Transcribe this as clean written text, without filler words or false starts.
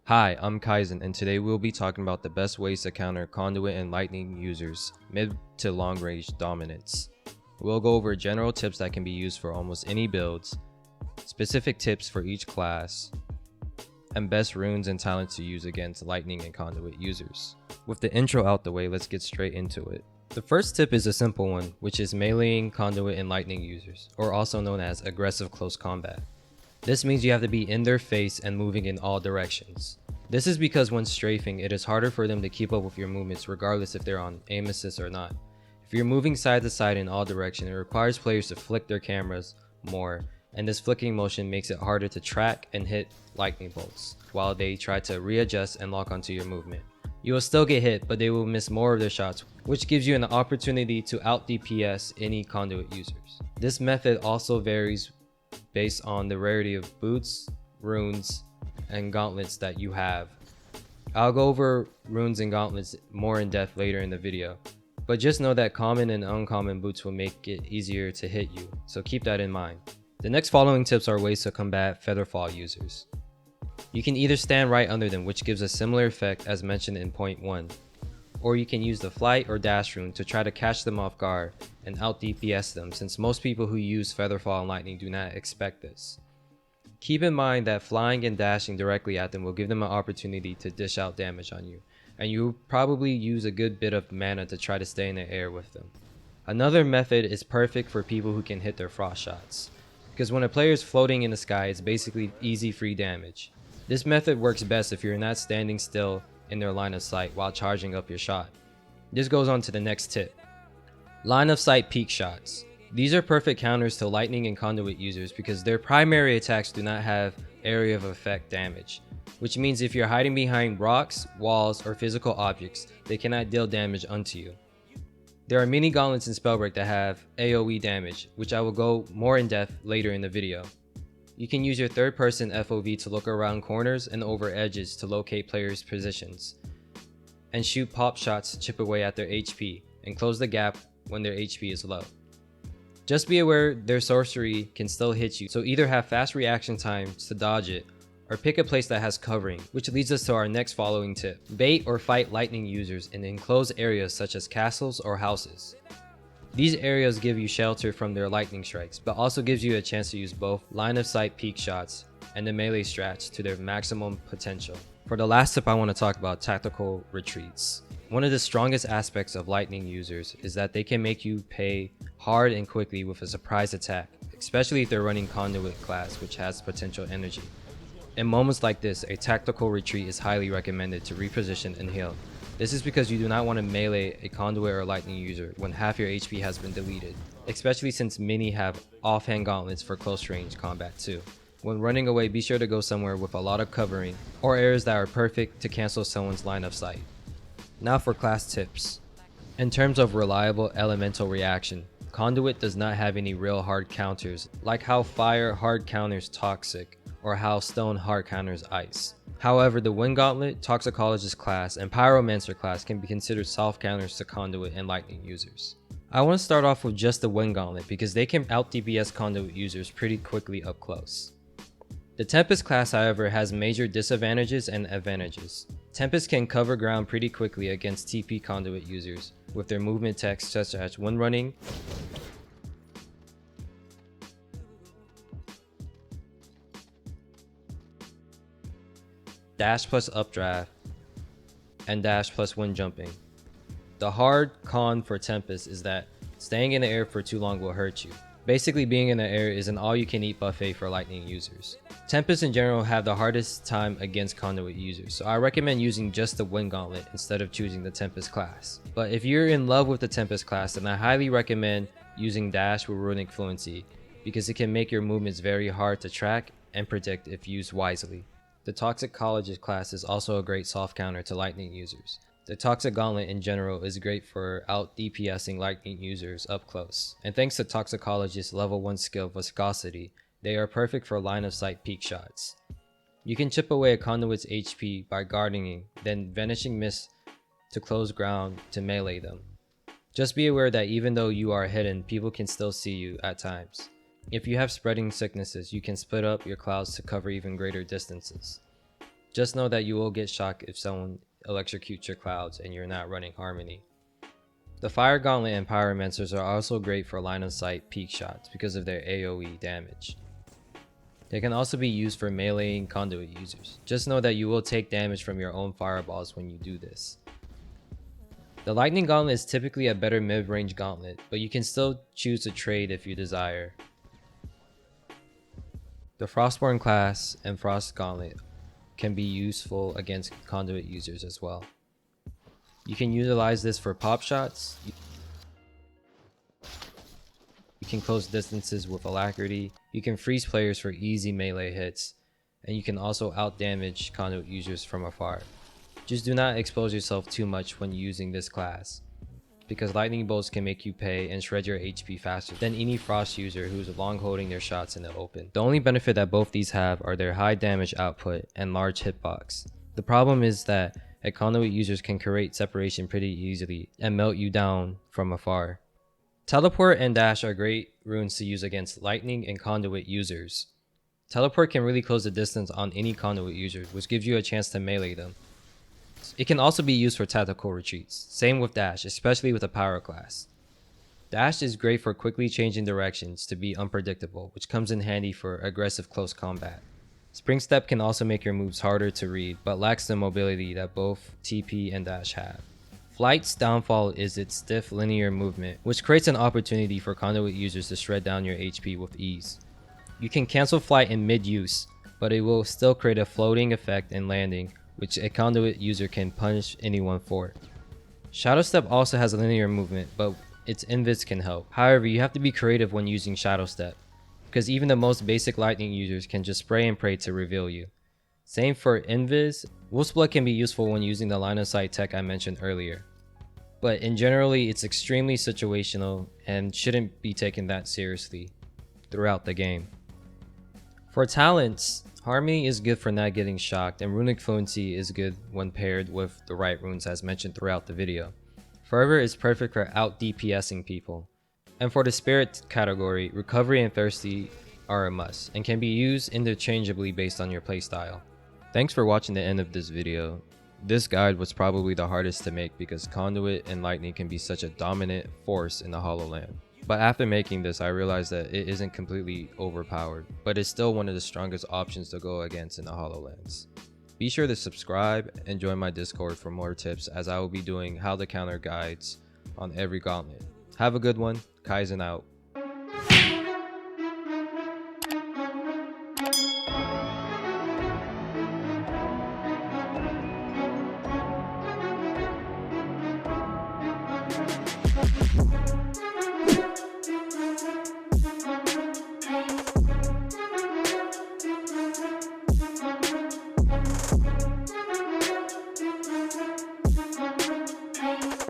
Hi, I'm Kaizen, and today we'll be talking about the best ways to counter Conduit and Lightning users' mid to long range dominance. We'll go over general tips that can be used for almost any builds, specific tips for each class, and best runes and talents to use against Lightning and Conduit users. With the intro out the way, let's get straight into it. The first tip is a simple one, which is meleeing Conduit and Lightning users, or also known as aggressive close combat. This means you have to be in their face and moving in all directions. This is because when strafing, it is harder for them to keep up with your movements regardless if they're on aim assist or not. If you're moving side to side in all directions, it requires players to flick their cameras more, and this flicking motion makes it harder to track and hit lightning bolts while they try to readjust and lock onto your movement. You will still get hit, but they will miss more of their shots, which gives you an opportunity to out DPS any Conduit users. This method also varies based on the rarity of boots, runes, and gauntlets that you have. I'll go over runes and gauntlets more in depth later in the video, but just know that common and uncommon boots will make it easier to hit you, so keep that in mind. The next following tips are ways to combat featherfall users. You can either stand right under them, which gives a similar effect as mentioned in point 1, or you can use the flight or dash rune to try to catch them off guard and out DPS them, since most people who use featherfall and lightning do not expect this. Keep in mind that flying and dashing directly at them will give them an opportunity to dish out damage on you, and you'll probably use a good bit of mana to try to stay in the air with them. Another method is perfect for people who can hit their frost shots, because when a player is floating in the sky, it's basically easy free damage. This method works best if you're not standing still in their line of sight while charging up your shot. This goes on to the next tip. Line of sight peak shots. These are perfect counters to lightning and conduit users because their primary attacks do not have area of effect damage, which means if you're hiding behind rocks, walls, or physical objects, they cannot deal damage unto you. There are many gauntlets in Spellbreak that have AoE damage, which I will go more in depth later in the video. You can use your third person FOV to look around corners and over edges to locate players' positions, and shoot pop shots to chip away at their HP and close the gap when their HP is low. Just be aware their sorcery can still hit you, so either have fast reaction times to dodge it, or pick a place that has covering, which leads us to our next following tip. Bait or fight lightning users in enclosed areas such as castles or houses. These areas give you shelter from their lightning strikes, but also gives you a chance to use both line of sight peak shots and the melee strats to their maximum potential. For the last tip, I want to talk about tactical retreats. One of the strongest aspects of lightning users is that they can make you pay hard and quickly with a surprise attack, especially if they're running conduit class, which has potential energy. In moments like this, a tactical retreat is highly recommended to reposition and heal. This is because you do not want to melee a conduit or lightning user when half your HP has been deleted, especially since many have offhand gauntlets for close range combat too. When running away, be sure to go somewhere with a lot of covering or areas that are perfect to cancel someone's line of sight. Now for class tips. In terms of reliable elemental reaction, Conduit does not have any real hard counters, like how fire hard counters toxic or how stone hard counters ice. However, the Wind Gauntlet, Toxicologist class, and Pyromancer class can be considered soft counters to Conduit and Lightning users. I want to start off with just the Wind Gauntlet because they can out DPS Conduit users pretty quickly up close. The Tempest class, however, has major disadvantages and advantages. Tempest can cover ground pretty quickly against TP Conduit users with their movement techs such as wind running, dash plus updraft, and dash plus wind jumping. The hard con for Tempest is that staying in the air for too long will hurt you. Basically, being in the air is an all-you-can-eat buffet for lightning users. Tempest in general have the hardest time against conduit users, so I recommend using just the Wind Gauntlet instead of choosing the Tempest class. But if you're in love with the Tempest class, then I highly recommend using Dash with Runic Fluency because it can make your movements very hard to track and predict if used wisely. The Toxicologist class is also a great soft counter to lightning users. The Toxic Gauntlet in general is great for out DPSing lightning users up close, and thanks to Toxicologist's level 1 skill Viscosity, they are perfect for line of sight peak shots. You can chip away a conduit's HP by gardening, then Vanishing Mist to close ground to melee them. Just be aware that even though you are hidden, people can still see you at times. If you have spreading sicknesses, you can split up your clouds to cover even greater distances. Just know that you will get shocked if someone electrocutes your clouds and you're not running Harmony. The Fire Gauntlet and Pyromancers are also great for line of sight peek shots because of their AoE damage. They can also be used for meleeing Conduit users. Just know that you will take damage from your own fireballs when you do this. The Lightning Gauntlet is typically a better mid-range gauntlet, but you can still choose to trade if you desire. The Frostborn class and Frost Gauntlet can be useful against Conduit users as well. You can utilize this for pop shots. You can close distances with alacrity. You can freeze players for easy melee hits. And you can also outdamage Conduit users from afar. Just do not expose yourself too much when using this class, because lightning bolts can make you pay and shred your HP faster than any frost user who's long holding their shots in the open. The only benefit that both these have are their high damage output and large hitbox. The problem is that Conduit users can create separation pretty easily and melt you down from afar. Teleport and Dash are great runes to use against Lightning and Conduit users. Teleport can really close the distance on any Conduit user, which gives you a chance to melee them. It can also be used for tactical retreats. Same with Dash, especially with a power class. Dash is great for quickly changing directions to be unpredictable, which comes in handy for aggressive close combat. Spring Step can also make your moves harder to read, but lacks the mobility that both TP and Dash have. Flight's downfall is its stiff linear movement, which creates an opportunity for Conduit users to shred down your HP with ease. You can cancel Flight in mid-use, but it will still create a floating effect in landing, which a Conduit user can punish anyone for. Shadow Step also has a linear movement, but its invis can help. However, you have to be creative when using Shadow Step, because even the most basic lightning users can just spray and pray to reveal you. Same for invis. Wolf's Blood can be useful when using the line of sight tech I mentioned earlier, but in generally it's extremely situational and shouldn't be taken that seriously throughout the game. For talents, Harmony is good for not getting shocked, and Runic Fluency is good when paired with the right runes as mentioned throughout the video. Forever is perfect for out DPSing people. And for the Spirit category, Recovery and Thirsty are a must, and can be used interchangeably based on your playstyle. Thanks for watching the end of this video. This guide was probably the hardest to make because Conduit and Lightning can be such a dominant force in the HoloLand. But after making this, I realized that it isn't completely overpowered, but it's still one of the strongest options to go against in the HoloLens. Be sure to subscribe and join my Discord for more tips, as I will be doing how to counter guides on every gauntlet. Have a good one. Kaizen out.